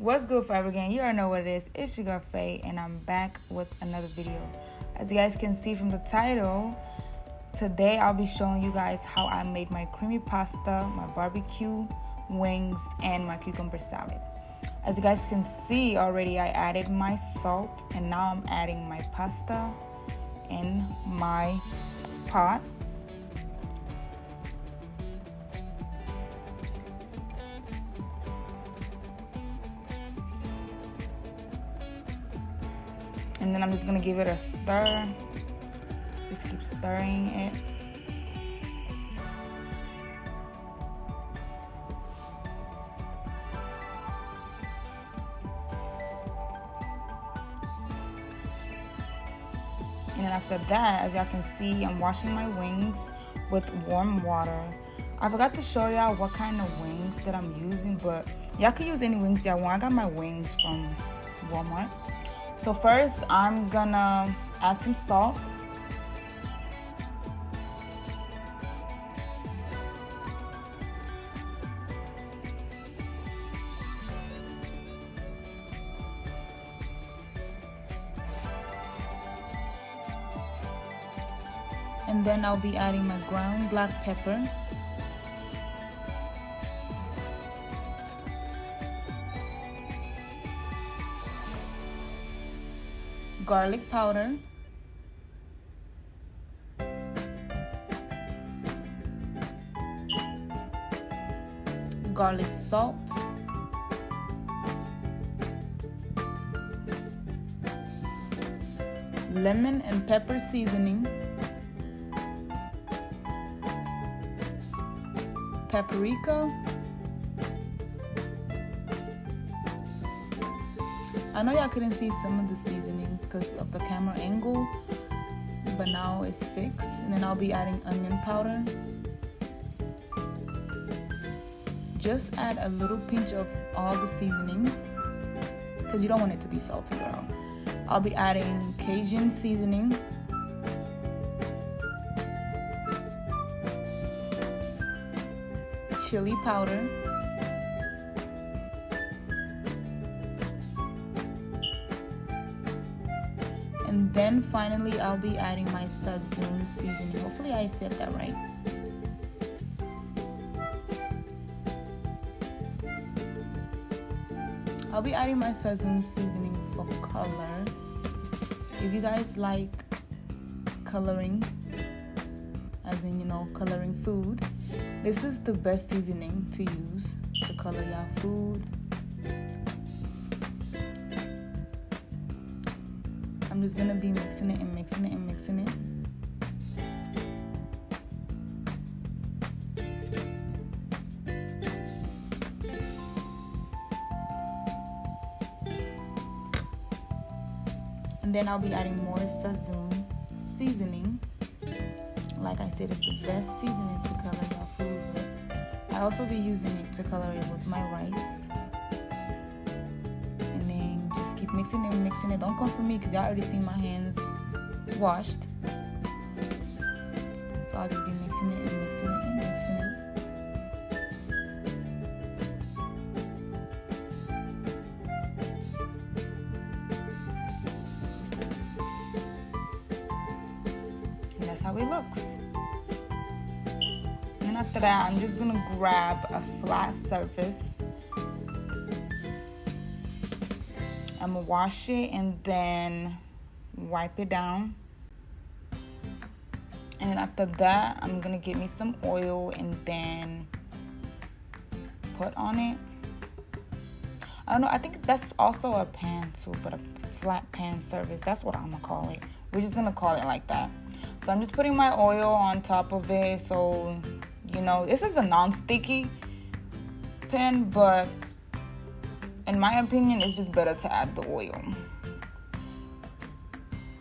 What's good, Fayy gang? You already know what it is. It's your girl Fayy, and I'm back with another video. As you guys can see from the title, today I'll be showing you guys how I made my creamy pasta, my barbecue wings, and my cucumber salad. As you guys can see already, I added my salt, and now I'm adding my pasta in my pot. And then I'm just gonna give it a stir. Just keep stirring it. And then after that, as y'all can see, I'm washing my wings with warm water. I forgot to show y'all what kind of wings that I'm using, but y'all can use any wings y'all want. I got my wings from Walmart. So first, I'm gonna add some salt. And then I'll be adding my ground black pepper. Garlic powder. Garlic salt. Lemon and pepper seasoning. Paprika. I know y'all couldn't see some of the seasonings because of the camera angle, but now it's fixed. And then I'll be adding onion powder. Just add a little pinch of all the seasonings because you don't want it to be salty, girl. I'll be adding Cajun seasoning. Chili powder. And then finally, I'll be adding my Sazon seasoning. Hopefully I said that right. I'll be adding my Sazon seasoning for color. If you guys like coloring, as in, you know, coloring food, this is the best seasoning to use to color your food. I'm just gonna be mixing it and mixing it and mixing it. And then I'll be adding more Sazon seasoning. Like I said, it's the best seasoning to color your food with. I also be using it to color it with my rice. Keep mixing it and mixing it. Don't come for me because y'all already seen my hands washed. So I'll just be mixing it and mixing it and mixing it. And that's how it looks. And after that, I'm just gonna grab a flat surface. I'm gonna wash it and then wipe it down. And then after that, I'm gonna get me some oil and then put on it. I don't know, I think that's also a pan too, but a flat pan surface. That's what I'm gonna call it. We're just gonna call it like that. So I'm just putting my oil on top of it. So, you know, this is a non-sticky pan, but in my opinion, it's just better to add the oil.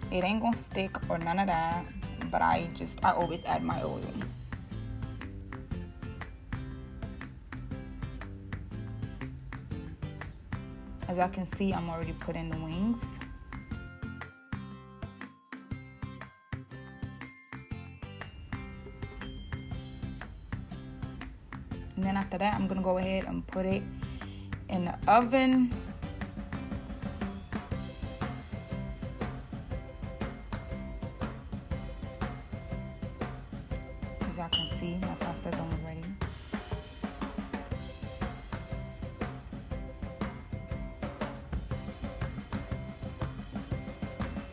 It ain't gonna stick or none of that, but I always add my oil. As y'all can see, I'm already putting the wings. And then after that, I'm gonna go ahead and put it in the oven As y'all can see, my pasta is almost ready.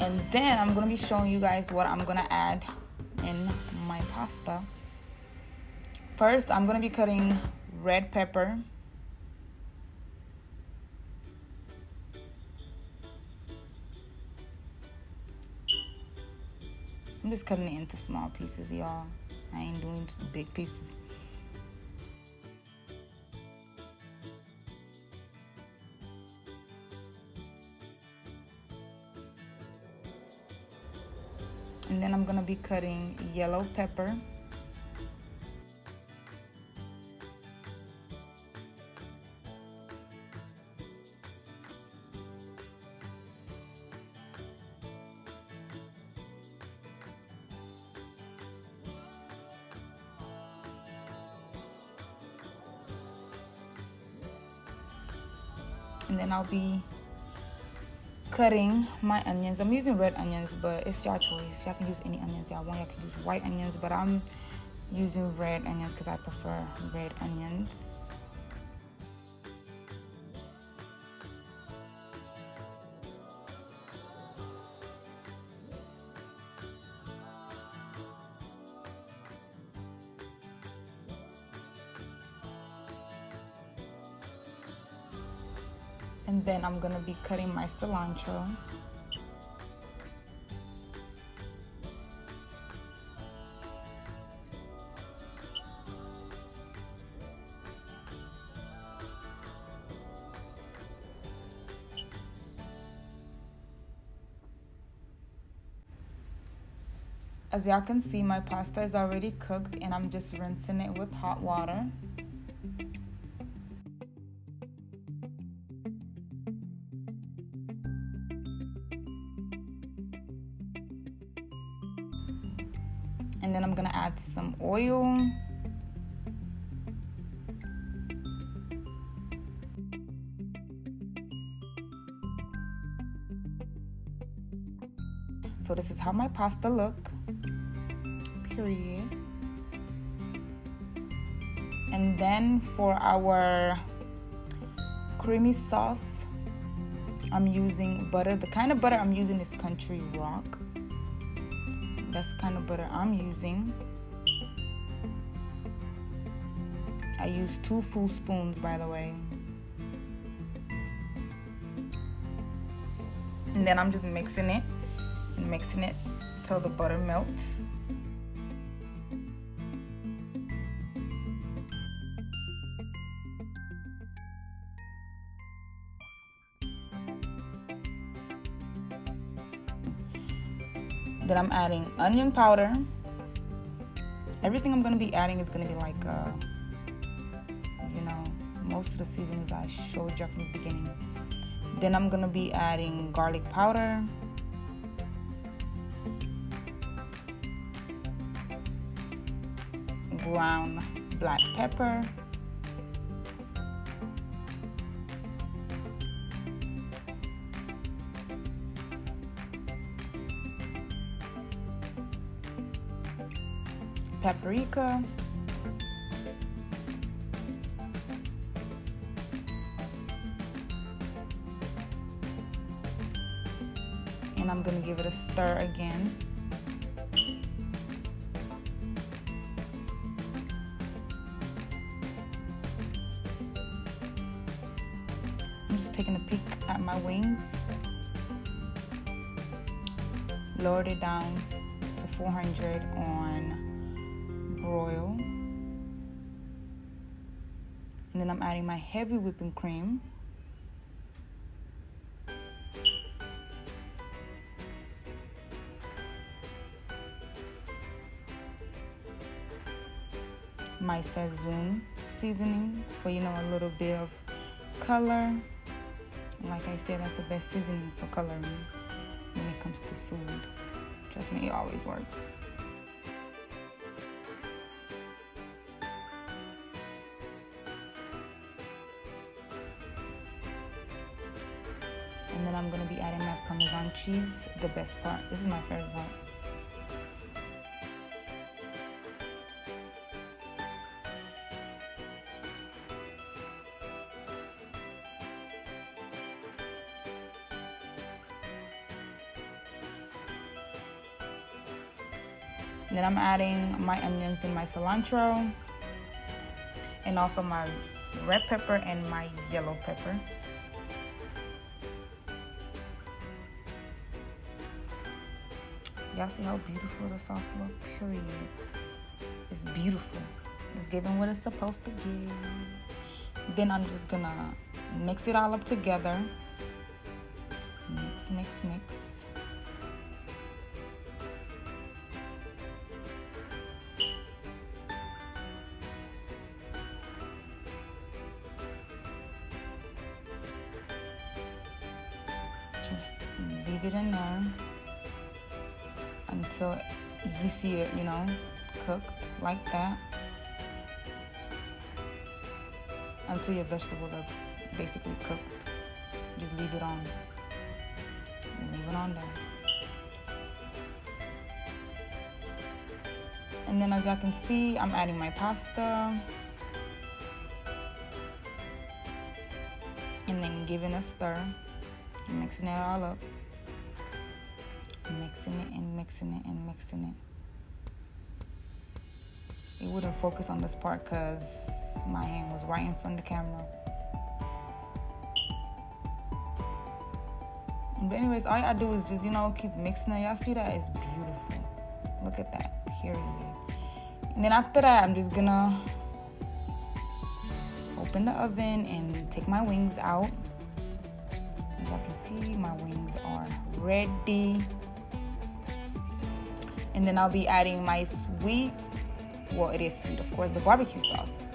And then I'm gonna be showing you guys what I'm gonna add in my pasta. First, I'm gonna be cutting red pepper. I'm just cutting it into small pieces, y'all. I ain't doing big pieces. And then I'm gonna be cutting yellow pepper. And then I'll be cutting my onions. I'm using red onions, but it's your choice. Y'all can use any onions y'all want. Y'all can use white onions, but I'm using red onions because I prefer red onions. And then I'm gonna be cutting my cilantro. As y'all can see, my pasta is already cooked and I'm just rinsing it with hot water. And then I'm gonna add some oil. So this is how my pasta look, period. And then for our creamy sauce, I'm using butter. The kind of butter I'm using is Country Rock. That's the kind of butter I'm using. I use 2 full spoons, by the way. And then I'm just mixing it till the butter melts. Then I'm adding onion powder. Everything I'm gonna be adding is gonna be like, most of the seasonings I showed you from the beginning. Then I'm gonna be adding garlic powder. Ground black pepper. Paprika. And I'm gonna give it a stir again. I'm just taking a peek at my wings. Lowered it down to 400 on broil. And then I'm adding my heavy whipping cream. My Sazon seasoning for, a little bit of color. And like I said, that's the best seasoning for coloring when it comes to food. Trust me, it always works. And then I'm gonna be adding my Parmesan cheese, the best part. This is my favorite part. And then I'm adding my onions and my cilantro, and also my red pepper and my yellow pepper. Y'all see how beautiful the sauce looks? Period. It's beautiful. It's giving what it's supposed to give. Then I'm just gonna mix it all up together. Mix, mix, mix. Just leave it in there until you see it, you know, cooked like that. Until your vegetables are basically cooked. Just leave it on. Leave it on there. And then as y'all can see, I'm adding my pasta. And then giving a stir. Mixing it all up. Mixing it and mixing it and mixing it. It wouldn't focus on this part because my hand was right in front of the camera. But anyways, all y'all do is just, you know, keep mixing it. Y'all see that? It's beautiful. Look at that. Period. And then after that, I'm just gonna open the oven and take my wings out. As y'all can see, my wings are ready. And then I'll be adding my sweet, well, it is sweet, of course, the barbecue sauce.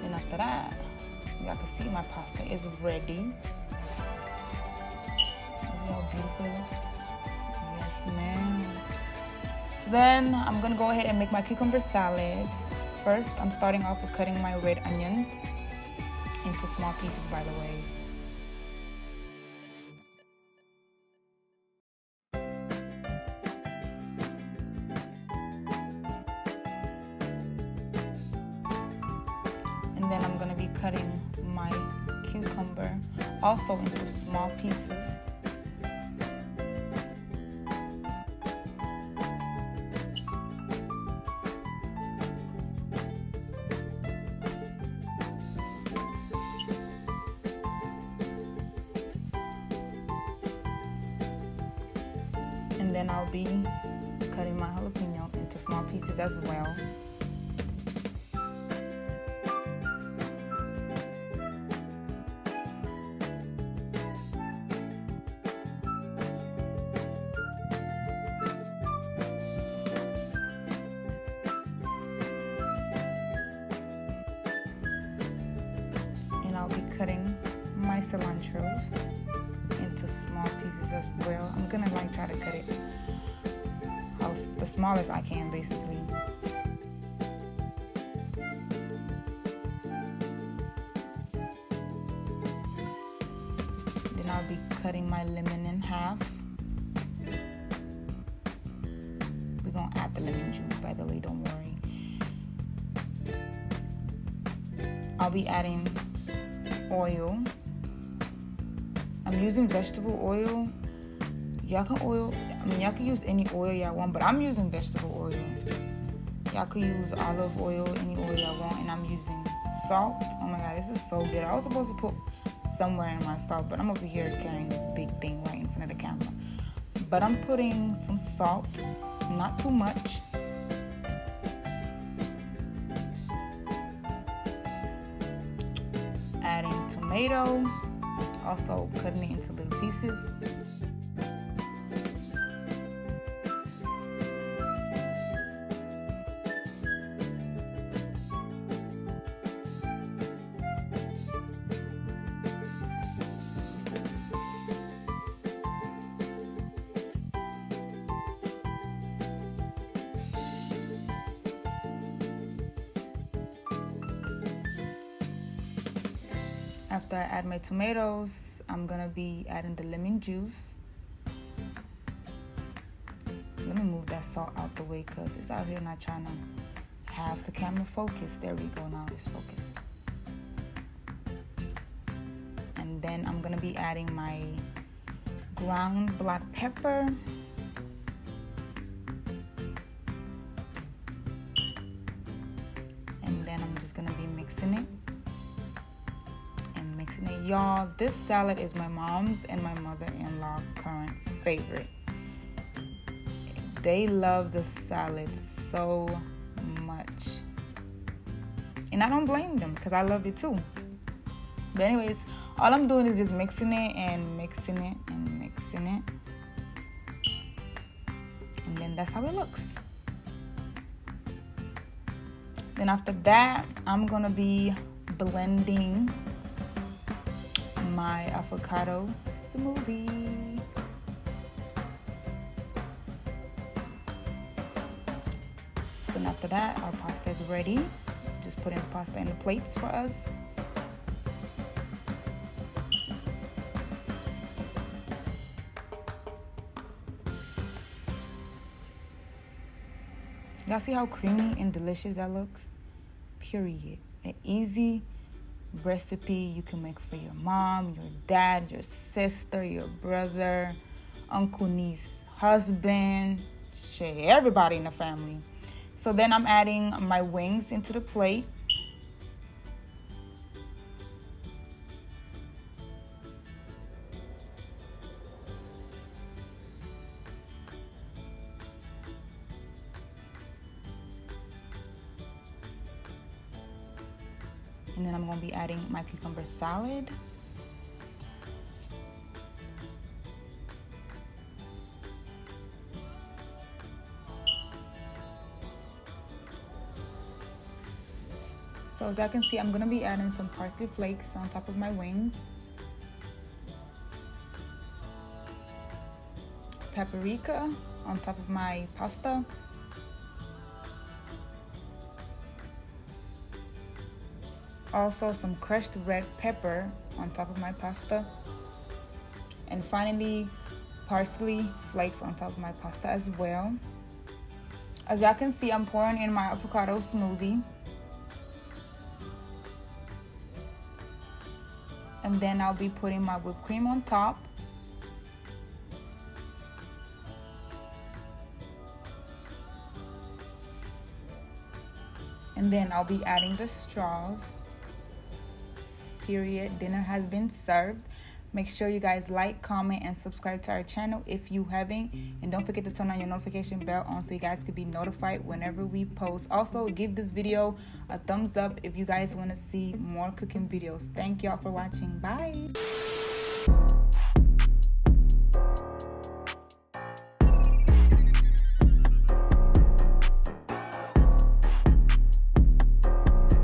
And after that, y'all can see my pasta is ready. See how beautiful it looks? Yes, ma'am. So then I'm gonna go ahead and make my cucumber salad. First, I'm starting off with cutting my red onions into small pieces, by the way. And then I'm gonna be cutting my cucumber also into small pieces. And then I'll be cutting my jalapeno into small pieces as well. I'll be cutting my cilantros into small pieces as well. I'm gonna try to cut it the smallest I can, basically. Then I'll be cutting my lemon in half. We're gonna add the lemon juice, by the way, don't worry. I'll be adding oil. I'm using vegetable oil. Y'all can use any oil y'all want, but I'm using vegetable oil. Y'all could use olive oil, any oil y'all want, and I'm using salt. Oh my god, this is so good. I was supposed to put somewhere in my salt, but I'm over here carrying this big thing right in front of the camera. But I'm putting some salt, not too much. Adding tomato, also cutting it into little pieces. After I add my tomatoes, I'm gonna be adding the lemon juice. Let me move that salt out the way because it's out here not trying to have the camera focus. There we go, now it's focused. And then I'm gonna be adding my ground black pepper. And then I'm just gonna be mixing it. Y'all, this salad is my mom's and my mother-in-law current favorite. They love the salad so much, and I don't blame them because I love it too. But anyways, all I'm doing is just mixing it and mixing it and mixing it, and then that's how it looks. Then after that, I'm gonna be blending my avocado smoothie. So after that, our pasta is ready. Just putting the pasta in the plates for us. Y'all see how creamy and delicious that looks? Period. An easy recipe you can make for your mom, your dad, your sister, your brother, uncle, niece, husband, shit, everybody in the family. So then I'm adding my wings into the plate. And then I'm going to be adding my cucumber salad. So as I can see, I'm going to be adding some parsley flakes on top of my wings. Paprika on top of my pasta. Also some crushed red pepper on top of my pasta. And finally, parsley flakes on top of my pasta as well. As y'all can see, I'm pouring in my avocado smoothie. And then I'll be putting my whipped cream on top. And then I'll be adding the straws. Period. Dinner has been served. Make sure you guys like, comment, and subscribe to our channel if you haven't. And don't forget to turn on your notification bell on so you guys can be notified whenever we post. Also, give this video a thumbs up if you guys want to see more cooking videos. Thank y'all for watching. Bye.